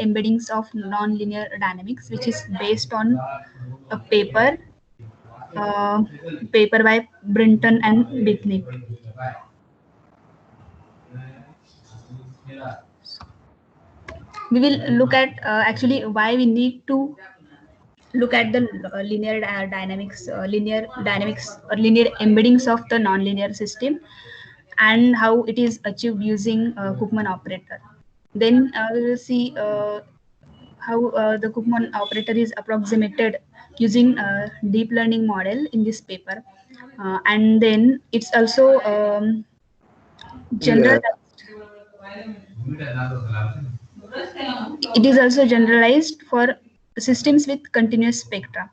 embeddings of nonlinear dynamics, which is based on a uh, paper by Brinton and Bitnick. We will look at actually why we need to look at the linear dynamics or linear embeddings of the nonlinear system, and how it is achieved using Koopman operator. Then we will see how the Koopman operator is approximated using deep learning model in this paper, and then it's also general. Yeah. It is also generalized for systems with continuous spectra,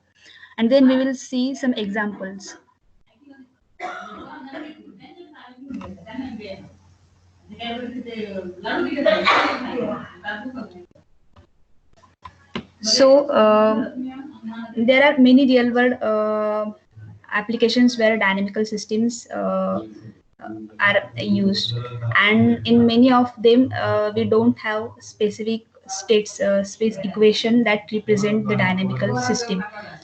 and then we will see some examples. So there are many real world applications where dynamical systems are used, and in many of them we don't have specific space equation that represent the dynamical system,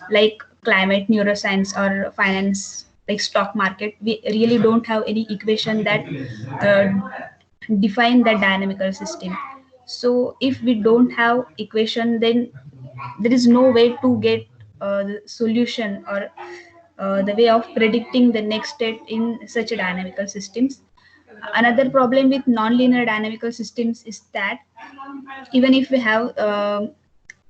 like climate, neuroscience, or finance, like stock market. We really don't have any equation that uh, define the dynamical system. So if we don't have equation, then there is no way to get the solution, or the way of predicting the next state in such a dynamical systems. Another problem with nonlinear dynamical systems is that even if we have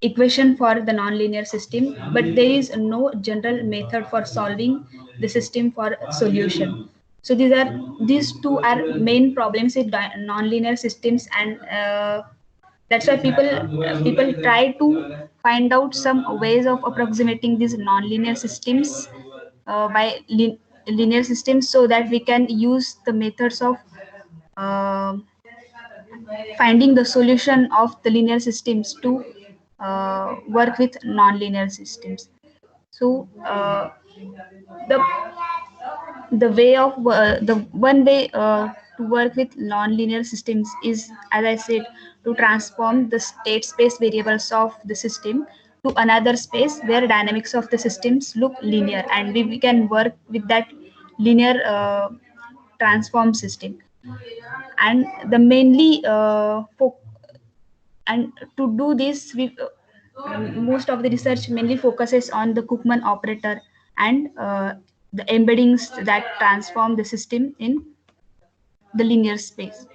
equation for the nonlinear system, but there is no general method for solving the system for solution. So these two are main problems with nonlinear systems, and that's why people try to find out some ways of approximating these nonlinear systems by linear systems, so that we can use the methods of uh, finding the solution of the linear systems to work with nonlinear systems. So the the way of the one way to work with nonlinear systems is, as I said, to transform the state space variables of the system to another space where dynamics of the systems look linear, and we can work with that linear transform system. And the mainly and to do this, we most of the research mainly focuses on the Koopman operator and the embeddings that transform the system in the linear space.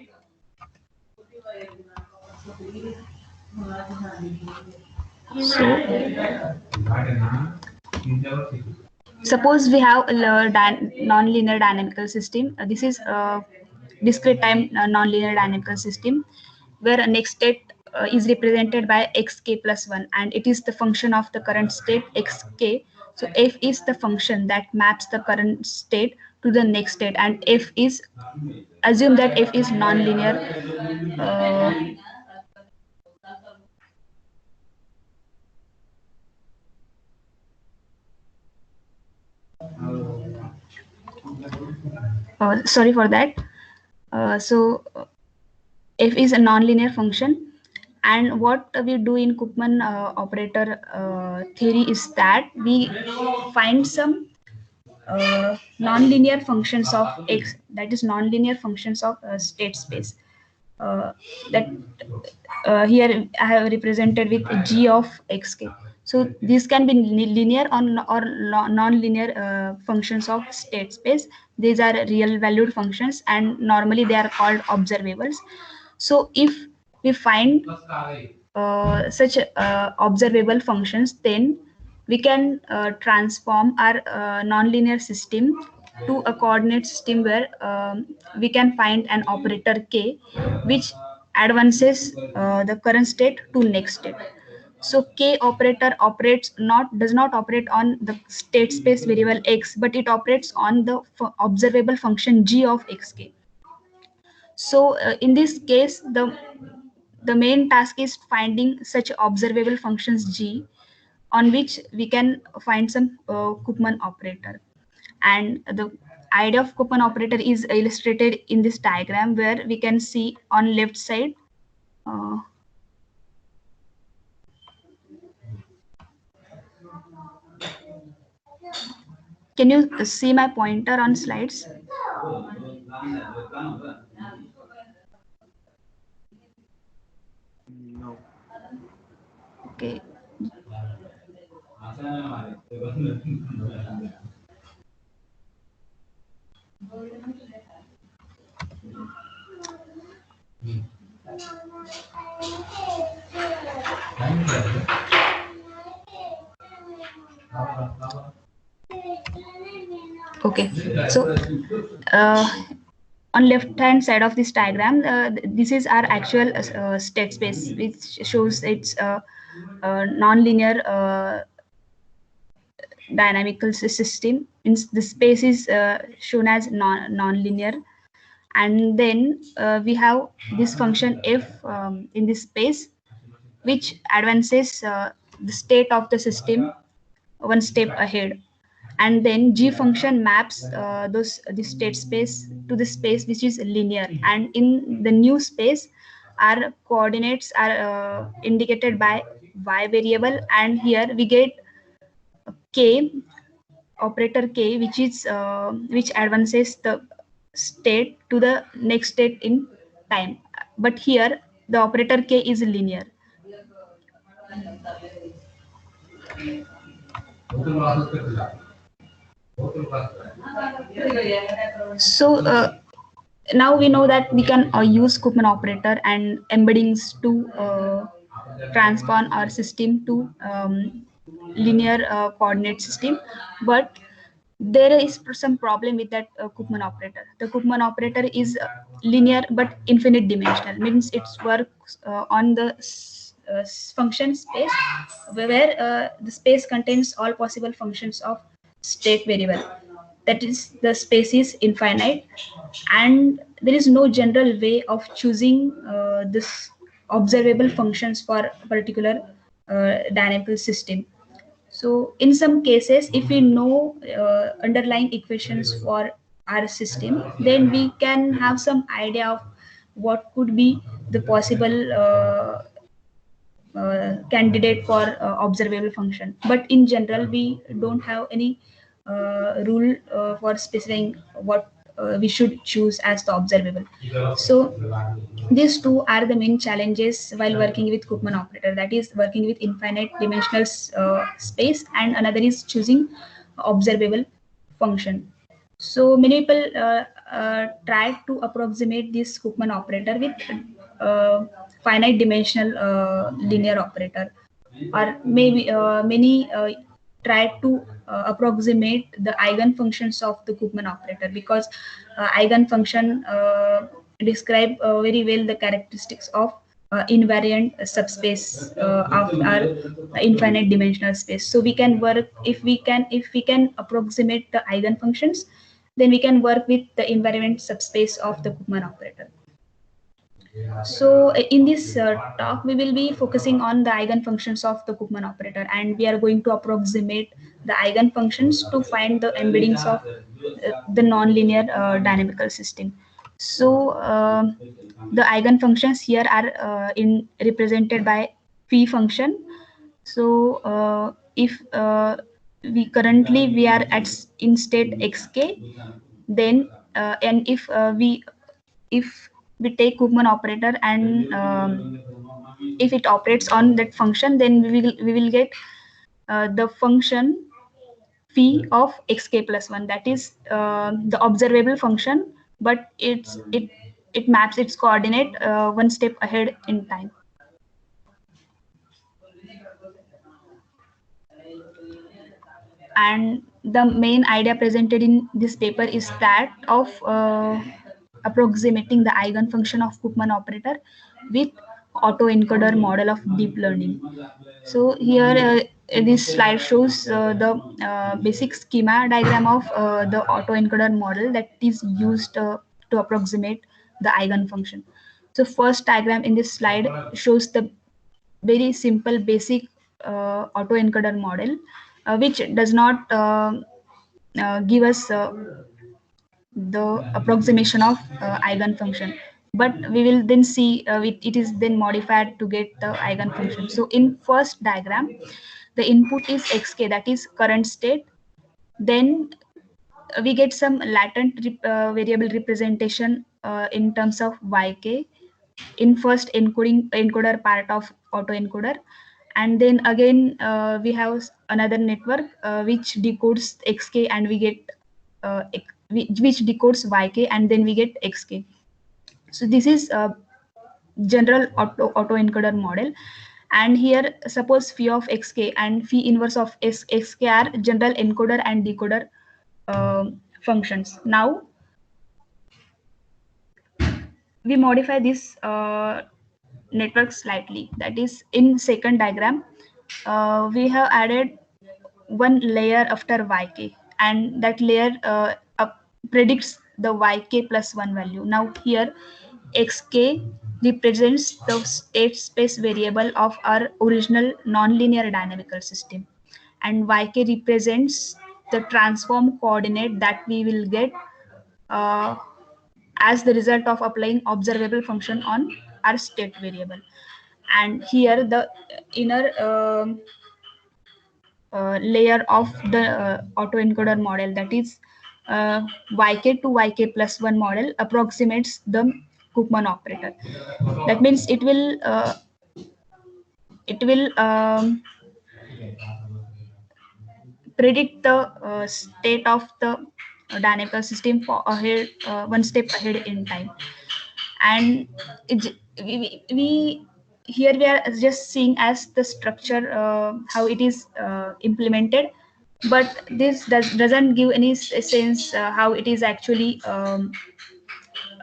So suppose we have a non-linear dynamical system. This is a discrete time non-linear dynamical system where a next state is represented by xk plus 1, and it is the function of the current state xk. So f is the function that maps the current state to the next state, and f is, assume that f is non-linear sorry for that. So f is a nonlinear function, and what we do in Koopman operator theory is that we find some nonlinear functions of x, that is nonlinear functions of state space, that here I have represented with g of xk. So these can be linear or non-linear functions of state space. These are real valued functions, and normally they are called observables. So if we find such observable functions, then we can transform our nonlinear system to a coordinate system where we can find an operator k, which advances the current state to next state. So k operator does not operate on the state space variable x, but it operates on the observable function g of xk. So in this case, the main task is finding such observable functions g, on which we can find some Koopman operator. And the idea of Koopman operator is illustrated in this diagram, where we can see on left side, uh, Can you see my pointer on slides? No. Okay. Okay. So on left hand side of this diagram, this is our actual state space, which shows its non-linear dynamical system. The space is shown as non-linear, and then we have this function f in this space, which advances the state of the system one step ahead, and then g function maps the state space to the space which is linear, and in the new space our coordinates are indicated by y variable, and here we get k, operator k, which advances the state to the next state in time, but here the operator k is linear. So now we know that we can use Koopman operator and embeddings to transform our system to linear coordinate system, but there is some problem with that Koopman operator. The Koopman operator is linear but infinite dimensional, means it works on the function space where the space contains all possible functions of state variable. That is, the space is infinite, and there is no general way of choosing this observable functions for a particular dynamical system. So in some cases, if we know underlying equations for our system, then we can have some idea of what could be the possible candidate for observable function. But in general, we don't have any rule for specifying what we should choose as the observable. So these two are the main challenges while working with Koopman operator, that is working with infinite dimensional space, and another is choosing observable function. So many people try to approximate this Koopman operator with finite dimensional linear operator, or maybe many try to approximate the eigenfunctions of the Koopman operator, because eigenfunction describe very well the characteristics of invariant subspace of our infinite dimensional space. So we can work, if we can approximate the eigenfunctions, then we can work with the invariant subspace of the Koopman operator. So in this talk, we will be focusing on the eigenfunctions of the Koopman operator, and we are going to approximate the eigenfunctions to find the embeddings of the nonlinear dynamical system. So the eigenfunctions here are represented by phi function. So if we are at in state xk, then and if we take Koopman operator and if it operates on that function, then we will get the function phi of xk plus 1, that is the observable function, but it maps its coordinate one step ahead in time. And the main idea presented in this paper is that of approximating the eigenfunction of Koopman operator with autoencoder model of deep learning. So here this slide shows the basic schema diagram of the autoencoder model that is used to approximate the eigenfunction. So first diagram in this slide shows the very simple basic autoencoder model, which does not give us the approximation of eigenfunction, but we will then see it is then modified to get the eigenfunction. So in first diagram, the input is xk, that is current state, then we get some latent variable representation in terms of yk in first encoder part of autoencoder, and then again we have another network which decodes xk, and we get which decodes yk, and then we get xk. So this is a general autoencoder model. And here suppose phi of xk and phi inverse of xk are general encoder and decoder functions. Now we modify this network slightly. That is, in second diagram, we have added one layer after yk, and that layer predicts the yk plus 1 value. Now here xk represents the state space variable of our original nonlinear dynamical system, and yk represents the transform coordinate that we will get uh, as the result of applying observable function on our state variable. And here the inner layer of the autoencoder model, that is yk to yk plus 1 model, approximates the Koopman operator. That means it will predict the state of the dynamical system for ahead, one step ahead in time. And we here we are just seeing as the structure, how it is implemented, but this doesn't give any sense how it is actually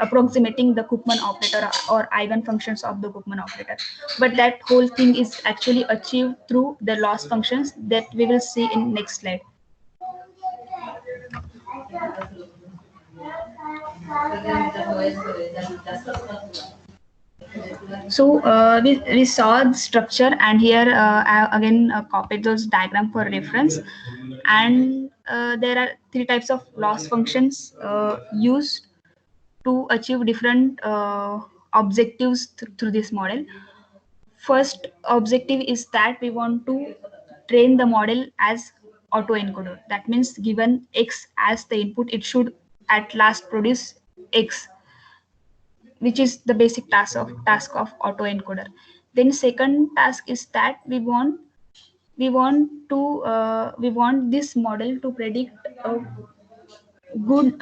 approximating the Koopman operator or eigenfunctions of the Koopman operator. But that whole thing is actually achieved through the loss functions that we will see in next slide. So we saw the structure, and here I again copied those diagram for reference. And there are three types of loss functions used to achieve different objectives through this model. First objective is that we want to train the model as autoencoder. That means given x as the input, it should at last produce x, which is the basic task of autoencoder. Then second task is that we want this model to predict a good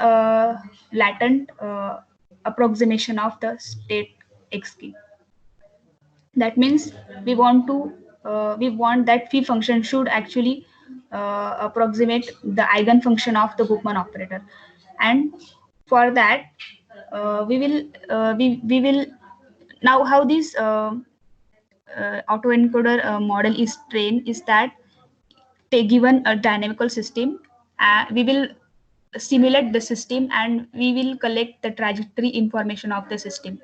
latent approximation of the state x key. That means we want that phi function should actually approximate the eigenfunction of the Koopman operator. And for that we will now, how this autoencoder model is trained is that, given a dynamical system, we will simulate the system and we will collect the trajectory information of the system.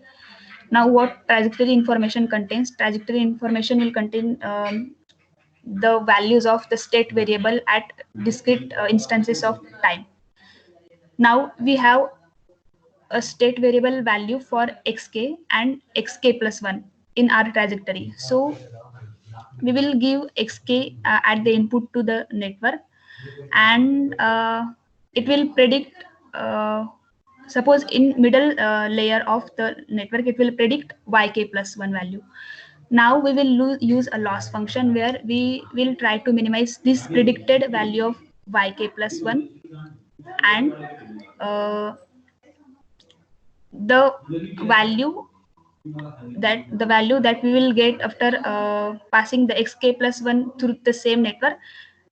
Now what trajectory information contains? Trajectory information will contain the values of the state variable at discrete instances of time. Now we have a state variable value for xk and xk plus 1 in our trajectory. So we will give xk at the input to the network, and it will predict, suppose in middle layer of the network, it will predict yk plus 1 value. Now we will use a loss function where we will try to minimize this predicted value of yk plus 1, and the value that we will get after passing the xk plus 1 through the same network,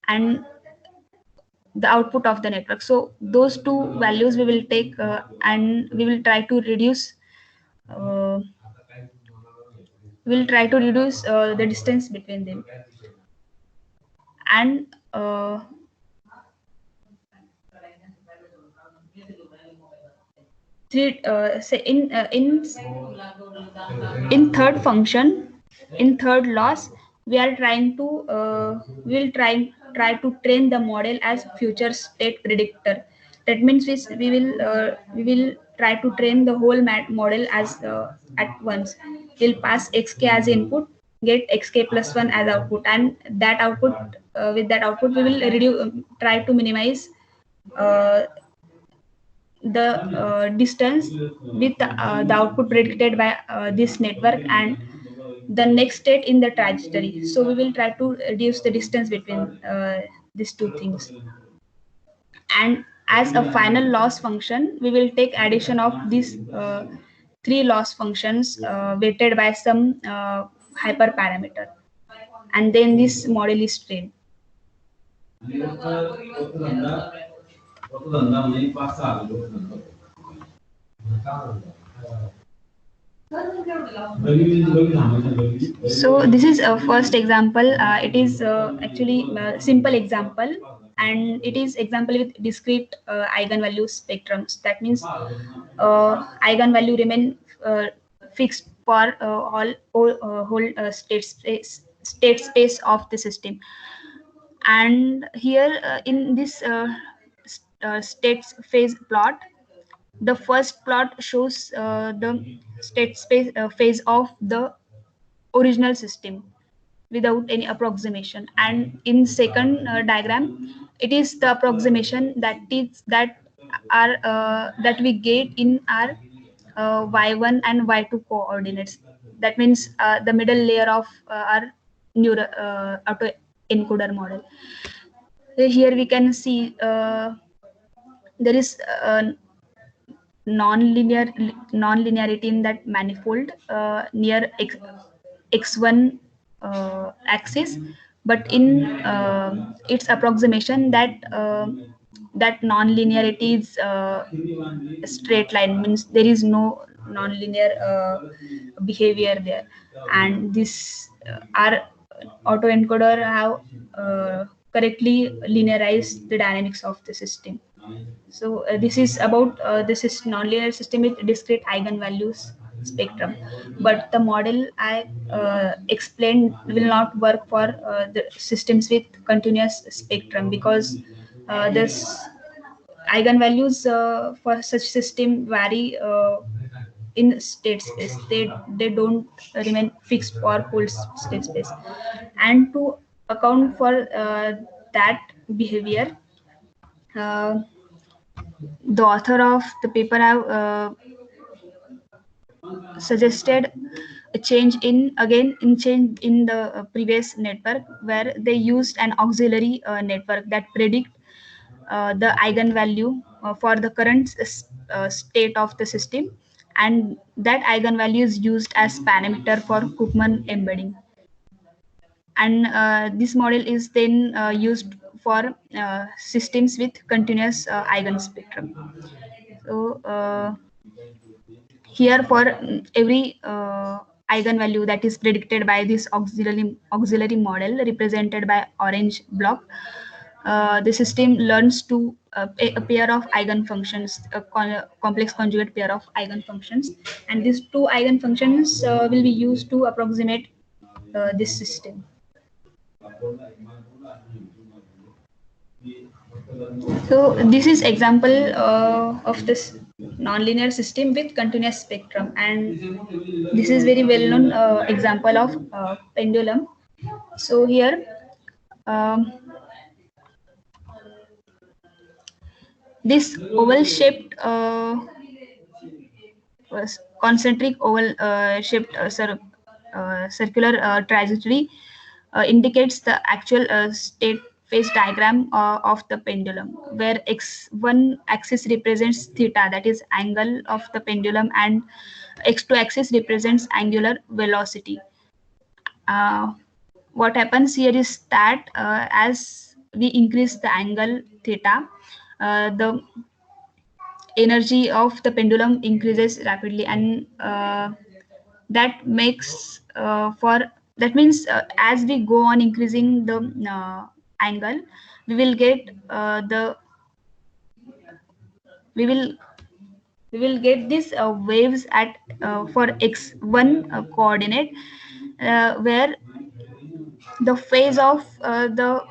and the output of the network. So those two values we will take and we will try to reduce the distance between them. And say in third function, in third loss, we are trying to will try to train the model as future state predictor. That means we will try to train the whole model as at once. We'll pass xk as input, get xk plus 1 as output, and that output with that output we will try to minimize uh, the distance with the output predicted by this network and the next state in the trajectory. So we will try to reduce the distance between these two things. And as a final loss function, we will take addition of these three loss functions weighted by some hyperparameter, and then this model is trained. So this is a first example. It is actually a simple example, and it is example with discrete eigenvalue spectrums. That means eigenvalue remain fixed for all whole state space of the system. And here in this states phase plot, the first plot shows the state space phase of the original system without any approximation, and in second diagram it is the approximation that we get in our y1 and y2 coordinates. That means the middle layer of our auto encoder model. Here we can see there is non-linearity in that manifold near x1 axis, but in its approximation that non-linearity is straight line, means there is no non-linear behavior there, and this our autoencoder have correctly linearized the dynamics of the system. So this is about this is nonlinear system with discrete eigenvalues spectrum, but the model I explained will not work for the systems with continuous spectrum, because this eigenvalues for such system vary in state space. They don't remain fixed for whole state space, and to account for that behavior, uh, the author of the paper have suggested a change in the previous network, where they used an auxiliary network that predict the eigenvalue for the current state of the system, and that eigenvalue is used as parameter for Koopman embedding, and this model is then used for systems with continuous eigenspectrum. So here for every eigenvalue that is predicted by this auxiliary model represented by orange block, the system learns to a pair of eigenfunctions, complex conjugate pair of eigenfunctions, and these two eigenfunctions will be used to approximate this system. So this is example of this nonlinear system with continuous spectrum, and this is very well known example of pendulum. So here um, this oval shaped concentric oval shaped circular trajectory indicates the actual state phase diagram of the pendulum, where x1 axis represents theta, that is angle of the pendulum, and x2 axis represents angular velocity. What happens here is that as we increase the angle theta, the energy of the pendulum increases rapidly, and that makes for that means as we go on increasing the angle, we will get we will we will get these waves at for x1 coordinate, where the phase of the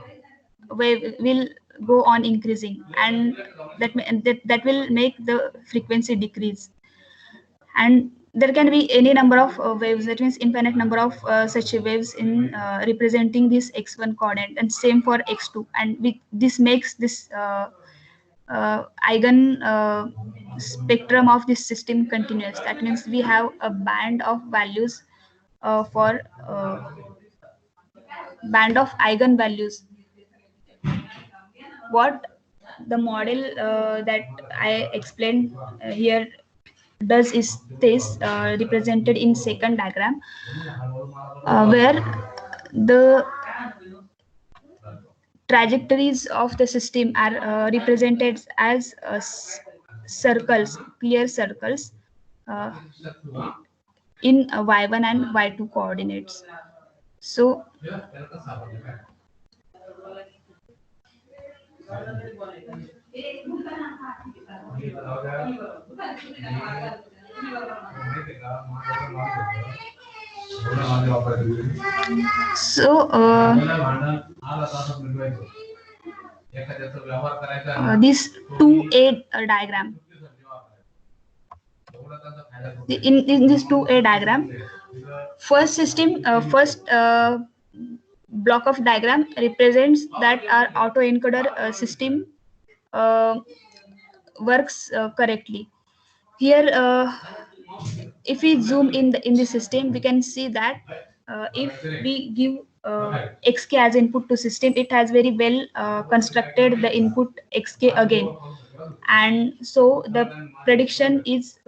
wave will go on increasing, and that will make the frequency decrease, and there can be any number of waves, that means infinite number of such waves in representing this x1 coordinate, and same for x2, and this makes this eigen spectrum of this system continuous. That means we have a band of values for band of eigen values. What the model that I explained here does is this, represented in second diagram, where the trajectories of the system are represented as circles, clear circles, uh, in y1 and y2 coordinates. So so this 2A diagram, in this 2A diagram, first block of diagram represents that our autoencoder system uh, works correctly. Here, if we zoom in the system, we can see that if we give xk as input to system, it has very well constructed the input xk again, and so the prediction is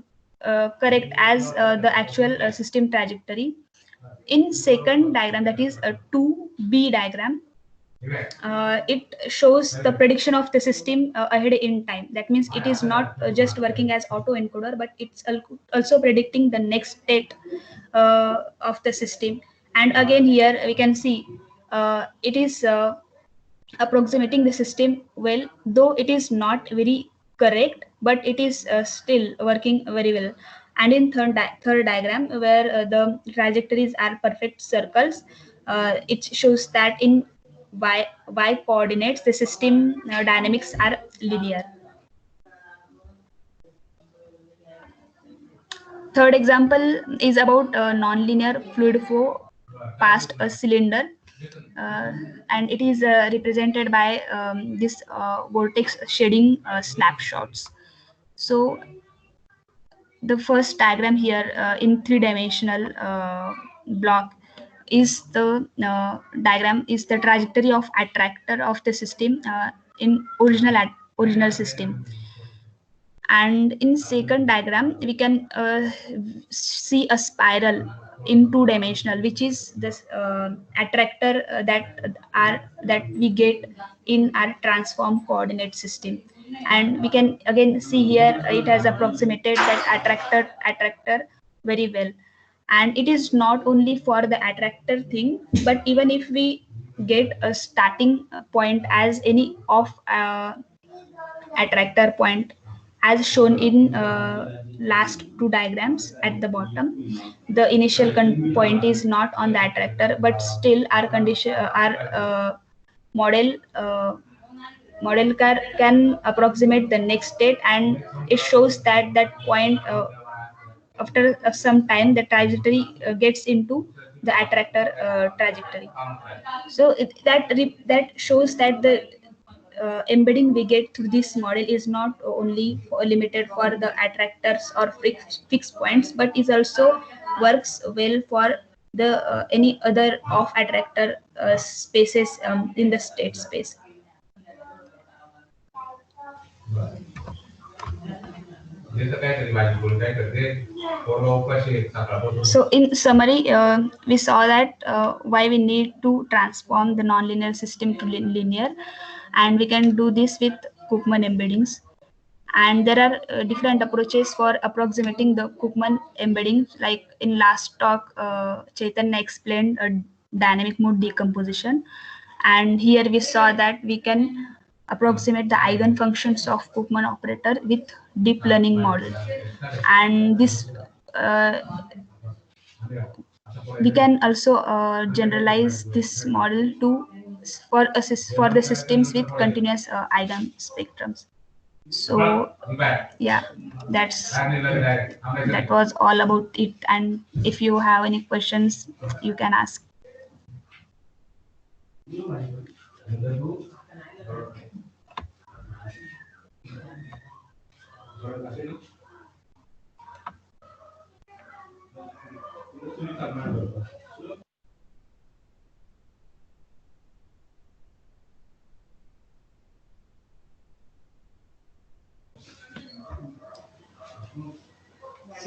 correct as the actual system trajectory. In second diagram, that is a 2b diagram, it shows the prediction of the system ahead in time. That means it is not just working as autoencoder, but it's also predicting the next state of the system. And again, here we can see it is approximating the system well, though it is not very correct, but it is still working very well. And in third diagram, where the trajectories are perfect circles, it shows that in y coordinates the system dynamics are linear. Third example is about nonlinear fluid flow past a cylinder, uh, and it is represented by this vortex shading snapshots. So the first diagram here, in three-dimensional block, is the diagram is the trajectory of attractor of the system in original system. And in second diagram, we can see a spiral in two-dimensional, which is this attractor that we get in our transform coordinate system. And we can again see here, it has approximated that attractor very well. And it is not only for the attractor thing, but even if we get a starting point as any of attractor point, as shown in last two diagrams at the bottom, the initial point is not on the attractor, but still our condition our model can approximate the next state, and it shows that that point, after some time, the trajectory gets into the attractor trajectory. So that shows that the embedding we get through this model is not only limited for the attractors or fixed points, but is also works well for the any other of attractor spaces in the state space. So in summary, we saw that why we need to transform the nonlinear system to linear, and we can do this with Koopman embeddings. And there are different approaches for approximating the Koopman embedding. Like in last talk, Chaitanya explained dynamic mode decomposition, and here we saw that we can approximate the eigenfunctions of Koopman operator with deep learning model. And this we can also generalize this model to for the systems with continuous eigen spectrums. So yeah, that was all about it. And if you have any questions, you can ask. So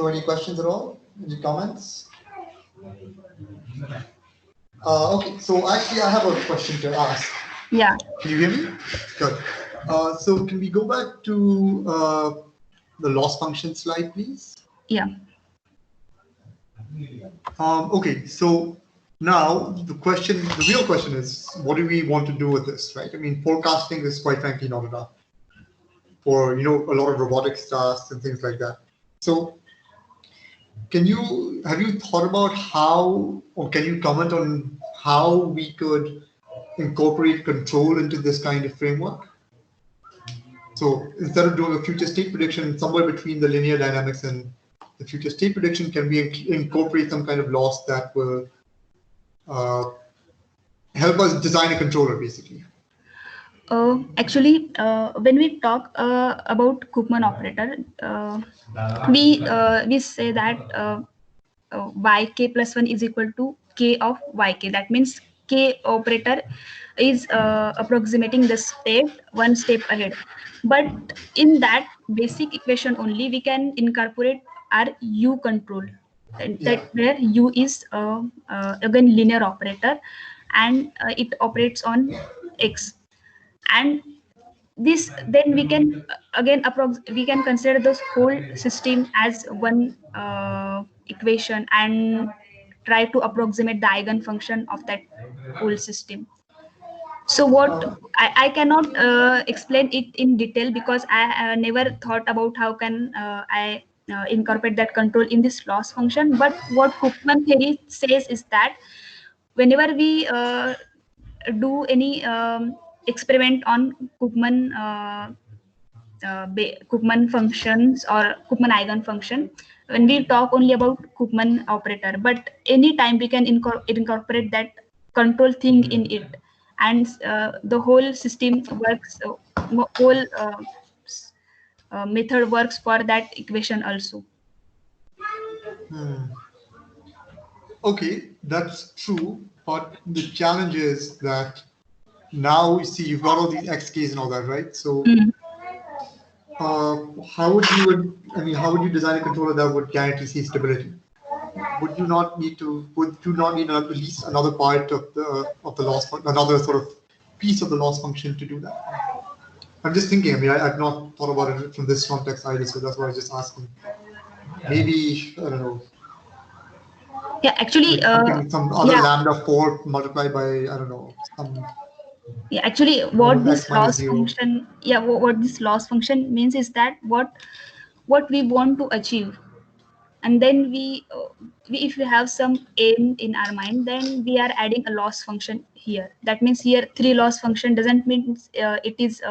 any questions at all? Any comments? Okay, so actually I have a question to ask. Yeah. Can you hear me? Good. So can we go back to the loss function slide, please? Yeah. Okay, so now the real question is, what do we want to do with this, right? I mean, forecasting is quite frankly not enough for, a lot of robotics tasks and things like that. So have you thought about how, or can you comment on how we could incorporate control into this kind of framework? So instead of doing a future state prediction, somewhere between the linear dynamics and the future state prediction, can we incorporate some kind of loss that will help us design a controller, basically? Actually, when we talk about Koopman operator, we say that yk plus 1 is equal to k of yk. That means k operator is approximating the state one step ahead. But in that basic equation only, we can incorporate our u control. That where u is again linear operator, and it operates on x. And this then we can again we can consider this whole system as one equation and try to approximate the eigenfunction of that whole system. So what I cannot explain it in detail because I never thought about how can I incorporate that control in this loss function. But what Koopman theory says is that whenever we do any experiment on Koopman functions or Koopman eigenfunction, when we talk only about Koopman operator, but anytime we can incorporate that control thing in it, and the whole system works, whole method works for that equation also. Okay, that's true, but the challenge is that now you see you've got all these XKs and all that, right? So how would you design a controller that would guarantee C stability? Would you not need at least another part of the loss, another sort of piece of the loss function to do that? I'm just thinking. I mean, I've not thought about it from this context either, so that's why I was just asking. Maybe I don't know. Yeah, actually, some other lambda 4 multiplied by I don't know some. Yeah, actually, what this loss function, what this loss function means is that what we want to achieve, and then we if we have some aim in our mind, then we are adding a loss function here. That means here 3 loss function doesn't mean it is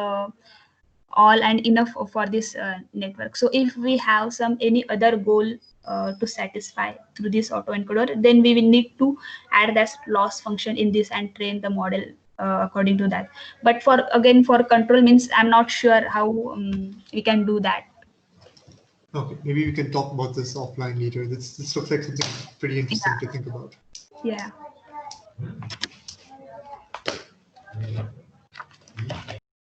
all and enough for this network. So if we have any other goal to satisfy through this autoencoder, then we will need to add that loss function in this and train the model according to that. But for control means I'm not sure how we can do that. Okay, maybe we can talk about this offline later. This looks like something pretty interesting to think about. Yeah.